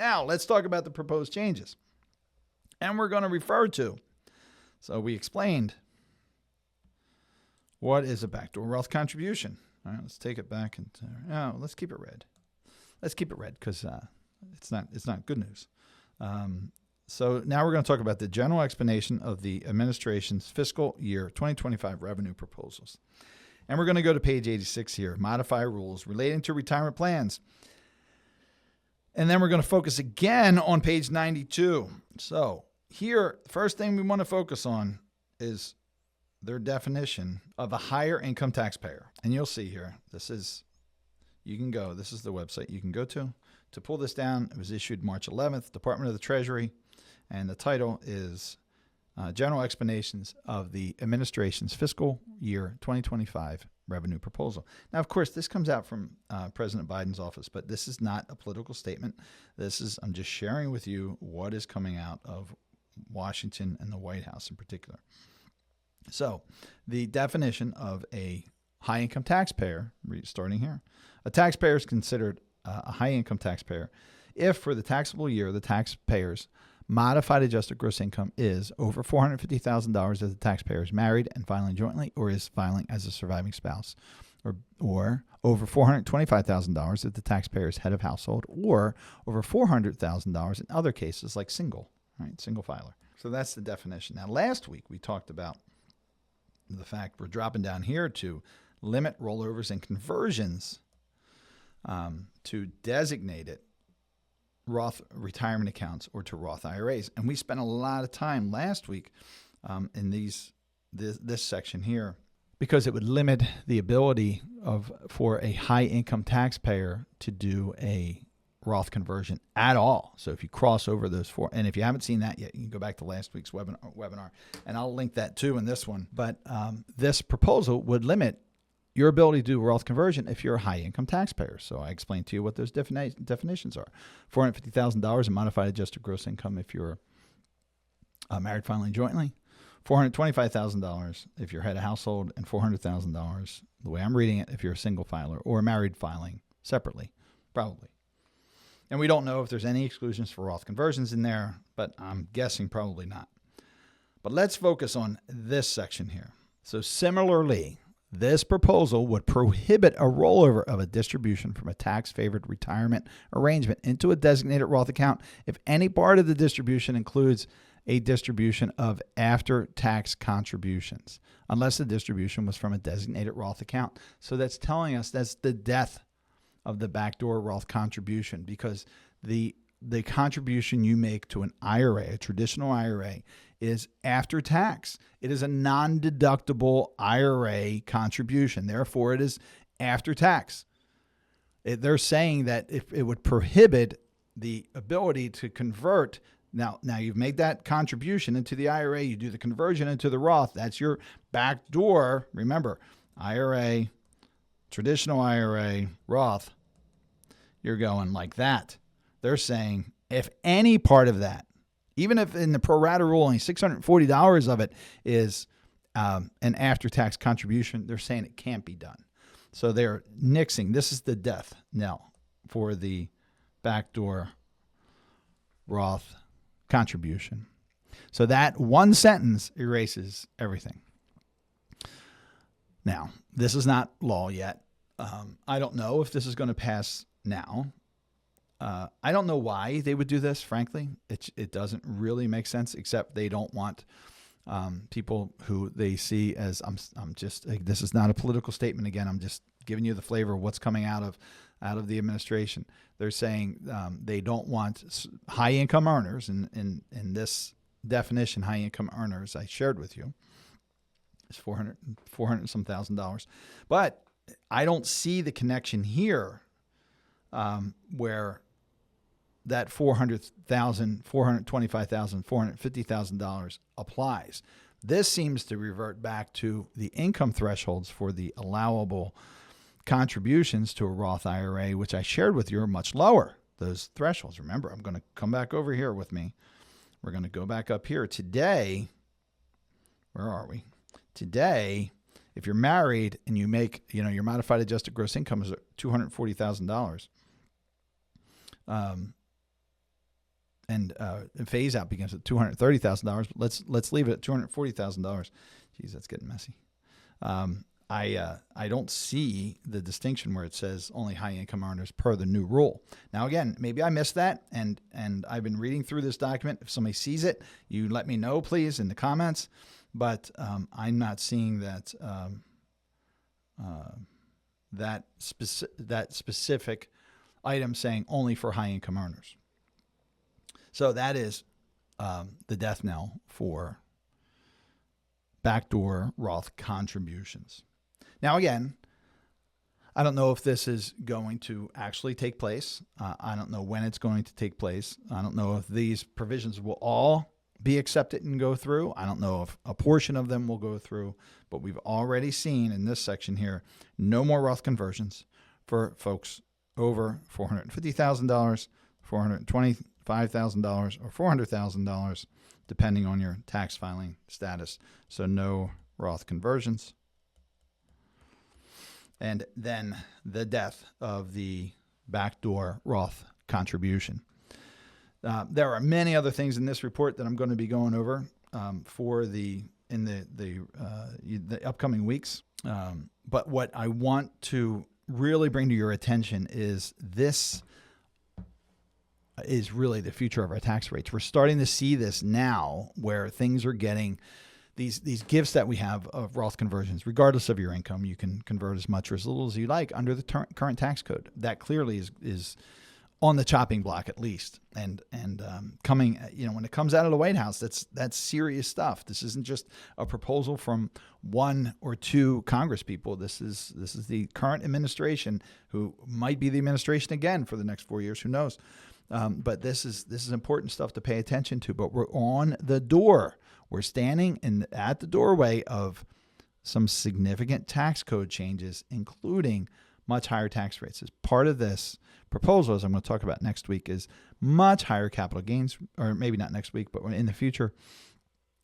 Now, let's talk about the proposed changes. And we're going to refer to, so we explained what is a backdoor Roth contribution. All right, let's take it back and let's keep it red. Let's keep it red because it's not good news. So now we're going to talk about the general explanation of the administration's fiscal year 2025 revenue proposals. And we're going to go to page 86 here, modify rules relating to retirement plans. And then we're going to focus again on page 92. So here, the first thing we want to focus on is their definition of a higher income taxpayer. And you'll see here, this is the website you can go to pull this down. It was issued March 11th, Department of the Treasury. And the title is General Explanations of the Administration's Fiscal Year 2025 Revenue Proposal. Now, of course, this comes out from President Biden's office, but this is not a political statement. I'm just sharing with you what is coming out of Washington and the White House in particular. So the definition of a high-income taxpayer, starting here, a taxpayer is considered a high-income taxpayer if for the taxable year the taxpayer's modified adjusted gross income is over $450,000 if the taxpayer is married and filing jointly or is filing as a surviving spouse, or over $425,000 if the taxpayer is head of household, or over $400,000 in other cases like single filer. So that's the definition. Now, last week we talked about the fact we're dropping down here to limit rollovers and conversions to designated Roth retirement accounts or to Roth IRAs. And we spent a lot of time last week in this section here because it would limit the ability for a high income taxpayer to do a Roth conversion at all. So if you cross over those four, and if you haven't seen that yet, you can go back to last week's webinar, and I'll link that too in this one. But this proposal would limit your ability to do a Roth conversion if you're a high-income taxpayer. So I explained to you what those definitions are. $450,000 in modified adjusted gross income if you're married filing jointly. $425,000 if you're head of household, and $400,000, the way I'm reading it, if you're a single filer or married filing separately, probably. And we don't know if there's any exclusions for Roth conversions in there, but I'm guessing probably not. But let's focus on this section here. So similarly, this proposal would prohibit a rollover of a distribution from a tax-favored retirement arrangement into a designated Roth account if any part of the distribution includes a distribution of after-tax contributions, unless the distribution was from a designated Roth account. So that's telling us that's the death of the backdoor Roth contribution, because the contribution you make to an IRA, a traditional IRA, is after tax. It is a non-deductible IRA contribution. Therefore, it is after tax. They're saying that if it would prohibit the ability to convert. Now you've made that contribution into the IRA. You do the conversion into the Roth. That's your backdoor. Remember, IRA, traditional IRA, Roth. You're going like that. They're saying if any part of that, even if in the pro rata rule only $640 of it is an after-tax contribution, they're saying it can't be done. So they're nixing. This is the death knell for the backdoor Roth contribution. So that one sentence erases everything. Now, this is not law yet. I don't know if this is going to pass now. I don't know why they would do this, frankly. It doesn't really make sense, except they don't want people who they see as, this is not a political statement again. I'm just giving you the flavor of what's coming out of the administration. They're saying they don't want high-income earners, in this definition, high-income earners I shared with you, is $400 some $1,000. But I don't see the connection here where that $400,000, $425,000, $450,000 applies. This seems to revert back to the income thresholds for the allowable contributions to a Roth IRA, which I shared with you are much lower, those thresholds. Remember, I'm going to come back over here with me. We're going to go back up here. Today, where are we? Today, if you're married and you make, your modified adjusted gross income is $240,000, phase out begins at $230,000. Let's leave it at $240,000. Geez, that's getting messy. I don't see the distinction where it says only high income earners per the new rule. Now, again, maybe I missed that, and I've been reading through this document. If somebody sees it, you let me know, please, in the comments. But I'm not seeing that that specific item saying only for high income earners. So that is the death knell for backdoor Roth contributions. Now, again, I don't know if this is going to actually take place. I don't know when it's going to take place. I don't know if these provisions will all be accepted and go through. I don't know if a portion of them will go through, but we've already seen in this section here, no more Roth conversions for folks over $450,000, $425,000, or $400,000, depending on your tax filing status. So no Roth conversions. And then the death of the backdoor Roth contribution. There are many other things in this report that I'm going to be going over in the upcoming weeks. But what I want to really bring to your attention is this is really the future of our tax rates. We're starting to see this now, where things are getting these gifts that we have of Roth conversions. Regardless of your income, you can convert as much or as little as you like under the current tax code. That clearly is on the chopping block, at least. And coming, when it comes out of the White House, that's serious stuff. This isn't just a proposal from one or two Congress people. This is the current administration, who might be the administration again for the next 4 years. Who knows? But this is important stuff to pay attention to. But we're on the door. We're standing at the doorway of some significant tax code changes, including much higher tax rates. As part of this proposal, as I'm going to talk about next week, is much higher capital gains, or maybe not next week, but in the future,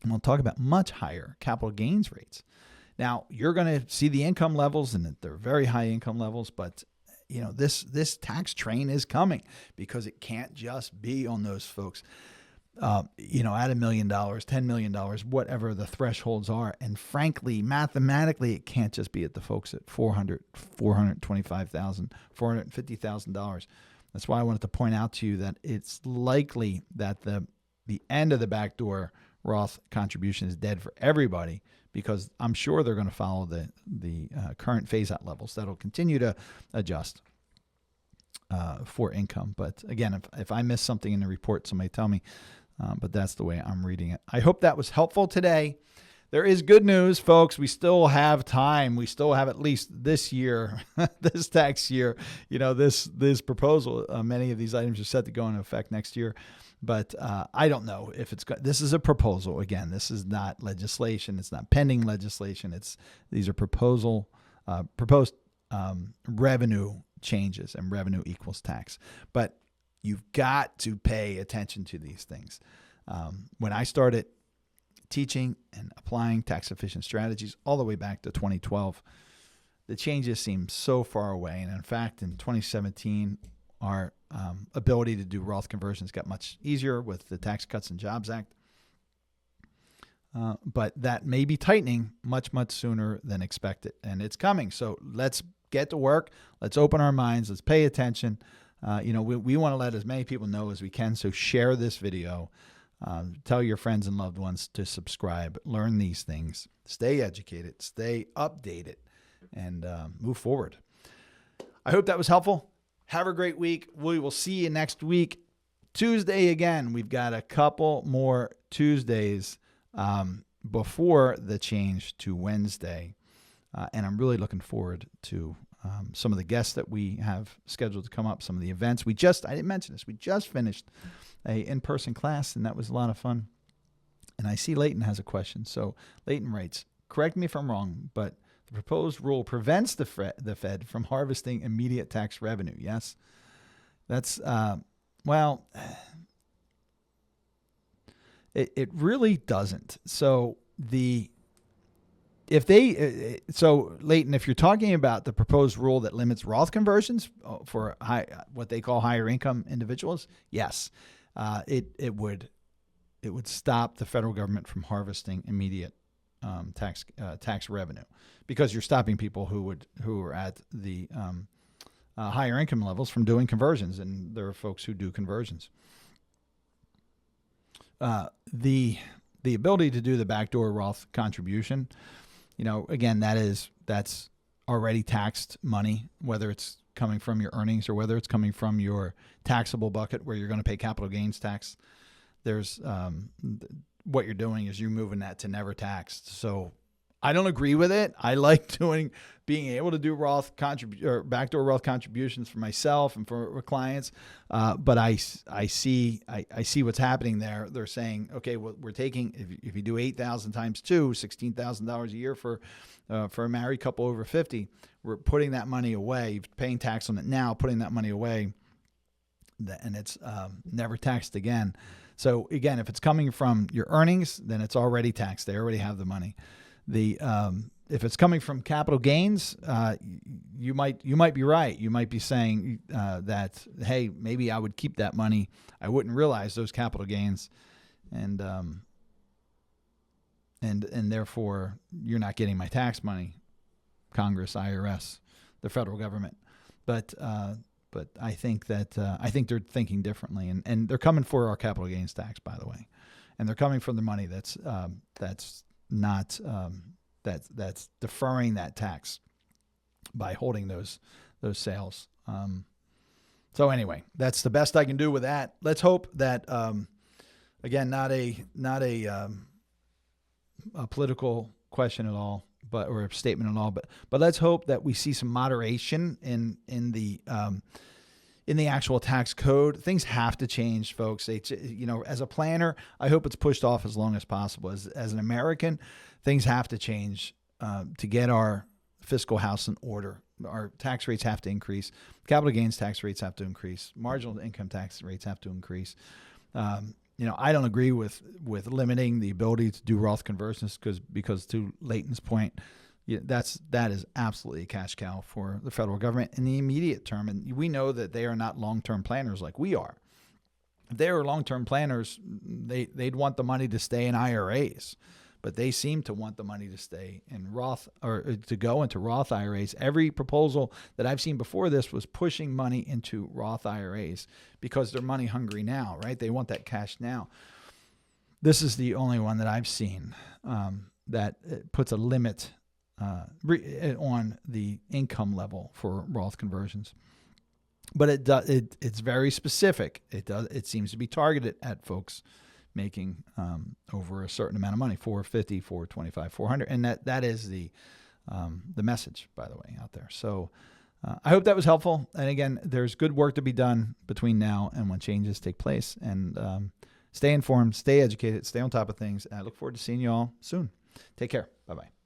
and we'll talk about much higher capital gains rates. Now, you're going to see the income levels, and they're very high income levels, but this tax train is coming, because it can't just be on those folks at $1 million, $10 million, whatever the thresholds are. And frankly, mathematically, it can't just be at the folks at $400,000, $425,000, $450,000. That's why I wanted to point out to you that it's likely that the end of the backdoor Roth contribution is dead for everybody, because I'm sure they're going to follow the current phase-out levels. That'll continue to adjust for income. But again, if I miss something in the report, somebody tell me. But that's the way I'm reading it. I hope that was helpful today. There is good news, folks. We still have time. We still have at least this year, this tax year, this proposal. Many of these items are set to go into effect next year. But I don't know if this is a proposal. Again, this is not legislation. It's not pending legislation. These are proposed revenue changes, and revenue equals tax. But you've got to pay attention to these things. When I started teaching and applying tax-efficient strategies all the way back to 2012, the changes seemed so far away. And in fact, in 2017, our ability to do Roth conversions got much easier with the Tax Cuts and Jobs Act. But that may be tightening much, much sooner than expected. And it's coming. So let's get to work. Let's open our minds. Let's pay attention. We want to let as many people know as we can. So share this video. Tell your friends and loved ones to subscribe. Learn these things. Stay educated. Stay updated. And move forward. I hope that was helpful. Have a great week. We will see you next week. Tuesday again. We've got a couple more Tuesdays before the change to Wednesday. And I'm really looking forward to some of the guests that we have scheduled to come up, some of the events. I didn't mention this, we just finished a in-person class, and that was a lot of fun. And I see Leighton has a question. So Leighton writes, correct me if I'm wrong, but the proposed rule prevents the Fed from harvesting immediate tax revenue. Yes? That's, it really doesn't. So Leighton, if you're talking about the proposed rule that limits Roth conversions for what they call higher income individuals, yes. it would stop the federal government from harvesting immediate tax revenue, because you're stopping people who are at the higher income levels from doing conversions, and there are folks who do conversions. The ability to do the backdoor Roth contribution, again, that's already taxed money, whether it's coming from your earnings or whether it's coming from your taxable bucket where you're going to pay capital gains tax. There's what you're doing is you're moving that to never taxed. So I don't agree with it. I like being able to do backdoor Roth contributions for myself and for clients. But I see what's happening there. They're saying, okay, well, we're taking, if you do 8,000 times 2, $16,000 a year for a married couple over 50, we're putting that money away, you're paying tax on it now, putting that money away, and it's never taxed again. So again, if it's coming from your earnings, then it's already taxed. They already have the money. If it's coming from capital gains, you might be right. You might be saying that, hey, maybe I would keep that money. I wouldn't realize those capital gains, and therefore you're not getting my tax money, Congress, IRS, the federal government. But I think that they're thinking differently, and they're coming for our capital gains tax, by the way, and they're coming for the money that's not that's deferring that tax by holding those sales. So anyway, that's the best I can do with that. Let's hope that again, not a political question at all, or a statement at all, but let's hope that we see some moderation in the actual tax code. Things have to change, folks. As a planner, I hope it's pushed off as long as possible. As an American, things have to change to get our fiscal house in order. Our tax rates have to increase. Capital gains tax rates have to increase. Marginal income tax rates have to increase. I don't agree with limiting the ability to do Roth conversions because to Leighton's point, that is absolutely a cash cow for the federal government in the immediate term. And we know that they are not long-term planners like we are. If they were long-term planners, they'd want the money to stay in IRAs, but they seem to want the money to stay in Roth, or to go into Roth IRAs. Every proposal that I've seen before this was pushing money into Roth IRAs because they're money hungry now, right? They want that cash now. This is the only one that I've seen that puts a limit on the income level for Roth conversions. But it's very specific. It seems to be targeted at folks making over a certain amount of money, 450, 425, 400, and that is the message, by the way, out there. So I hope that was helpful. And again, there's good work to be done between now and when changes take place. And stay informed, stay educated, stay on top of things. And I look forward to seeing you all soon. Take care. Bye-bye.